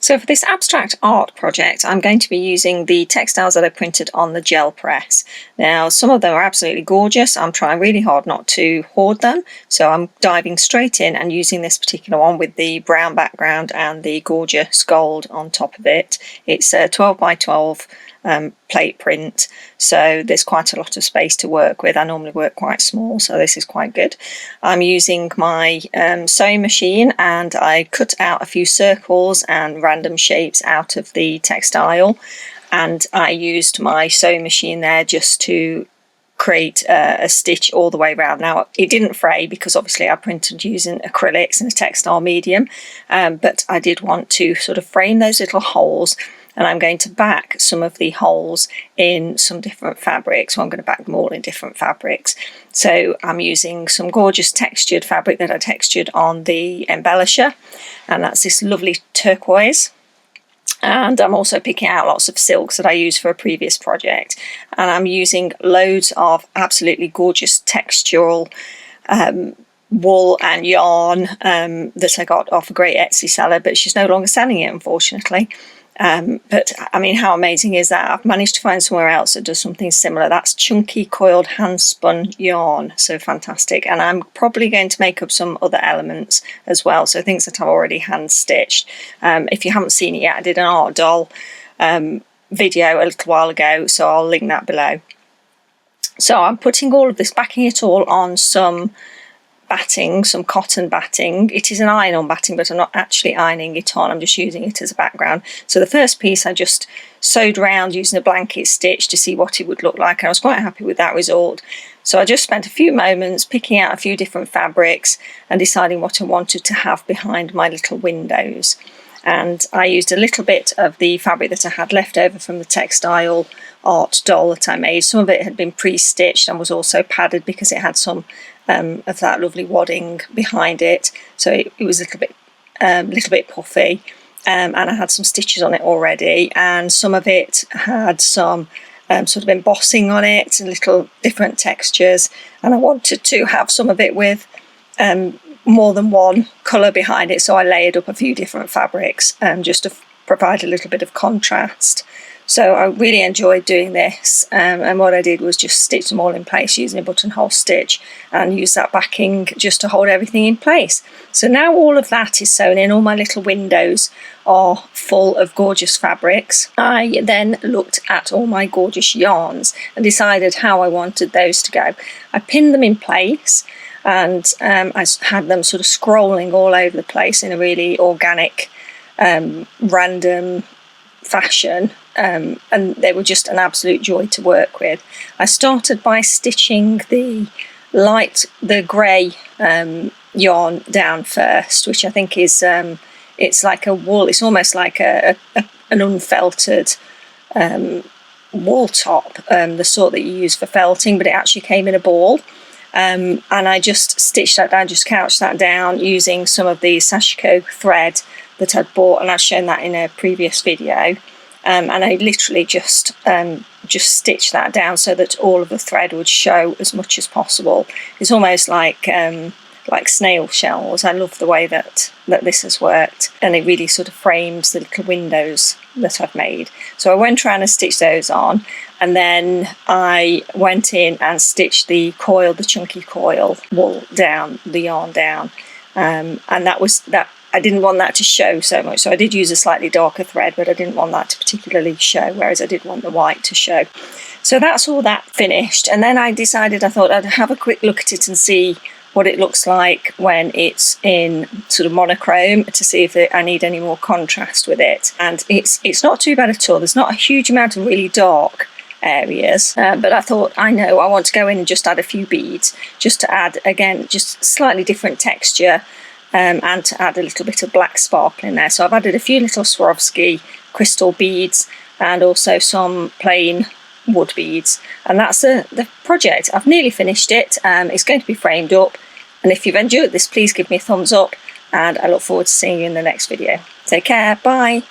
So for this abstract art project, I'm going to be using the textiles that I printed on the gel press. Now, some of them are absolutely gorgeous. I'm trying really hard not to hoard them. So I'm diving straight in and using this particular one with the brown background and the gorgeous gold on top of it. It's a 12 by 12 plate print, so there's quite a lot of space to work with. I normally work quite small, so this is quite good. I'm using my sewing machine, and I cut out a few circles and random shapes out of the textile, and I used my sewing machine there just to create a stitch all the way around. Now, it didn't fray because obviously I printed using acrylics and a textile medium, but I did want to sort of frame those little holes, and I'm going to back some of the holes in some different fabrics. Well, I'm going to back them all in different fabrics. So I'm using some gorgeous textured fabric that I textured on the embellisher, and that's this lovely turquoise. And I'm also picking out lots of silks that I used for a previous project, and I'm using loads of absolutely gorgeous textural wool and yarn that I got off a great Etsy seller, but she's no longer selling it, unfortunately. But I mean, how amazing is that? I've managed to find somewhere else that does something similar. That's chunky coiled hand spun yarn, so fantastic. And I'm probably going to make up some other elements as well, so things that I've already hand stitched. If you haven't seen it yet, I did an art doll video a little while ago, so I'll link that below. So I'm putting all of this, backing it all on some batting, some cotton batting. It is an iron-on batting, but I'm not actually ironing it on, I'm just using it as a background. So the first piece I just sewed around using a blanket stitch to see what it would look like, and I was quite happy with that result. So I just spent a few moments picking out a few different fabrics and deciding what I wanted to have behind my little windows. And I used a little bit of the fabric that I had left over from the textile art doll that I made. Some of it had been pre-stitched and was also padded because it had some of that lovely wadding behind it, so it was a little bit puffy, and I had some stitches on it already, and some of it had some sort of embossing on it and little different textures, and I wanted to have some of it with more than one colour behind it, so I layered up a few different fabrics just to provide a little bit of contrast. So I really enjoyed doing this, and what I did was just stitch them all in place using a buttonhole stitch and use that backing just to hold everything in place. So now all of that is sewn in, all my little windows are full of gorgeous fabrics. I then looked at all my gorgeous yarns and decided how I wanted those to go. I pinned them in place, and I had them sort of scrolling all over the place in a really organic, random fashion, and they were just an absolute joy to work with. I started by stitching the grey yarn down first, which I think is it's like a wool. It's almost like an unfelted wool top, the sort that you use for felting, but it actually came in a ball. And I just stitched that down, just couched that down using some of the Sashiko thread that I'd bought, and I've shown that in a previous video. And I literally just stitched that down so that all of the thread would show as much as possible. It's almost like snail shells. I love the way that this has worked, and it really sort of frames the little windows that I've made. So I went around and stitched those on, and then I went in and stitched the chunky coil wool down, the yarn down, and that I didn't want that to show so much, so I did use a slightly darker thread, but I didn't want that to particularly show, whereas I did want the white to show. So that's all that finished, and then I decided I thought I'd have a quick look at it and see what it looks like when it's in sort of monochrome, to see if I need any more contrast with it. And it's not too bad at all. There's not a huge amount of really dark areas, but I thought, I want to go in and just add a few beads, just to add, again, just slightly different texture, and to add a little bit of black sparkle in there. So I've added a few little Swarovski crystal beads and also some plain wood beads, and that's the project. I've nearly finished it. It's going to be framed up, and if you've enjoyed this, please give me a thumbs up, and I look forward to seeing you in the next video. Take care, bye.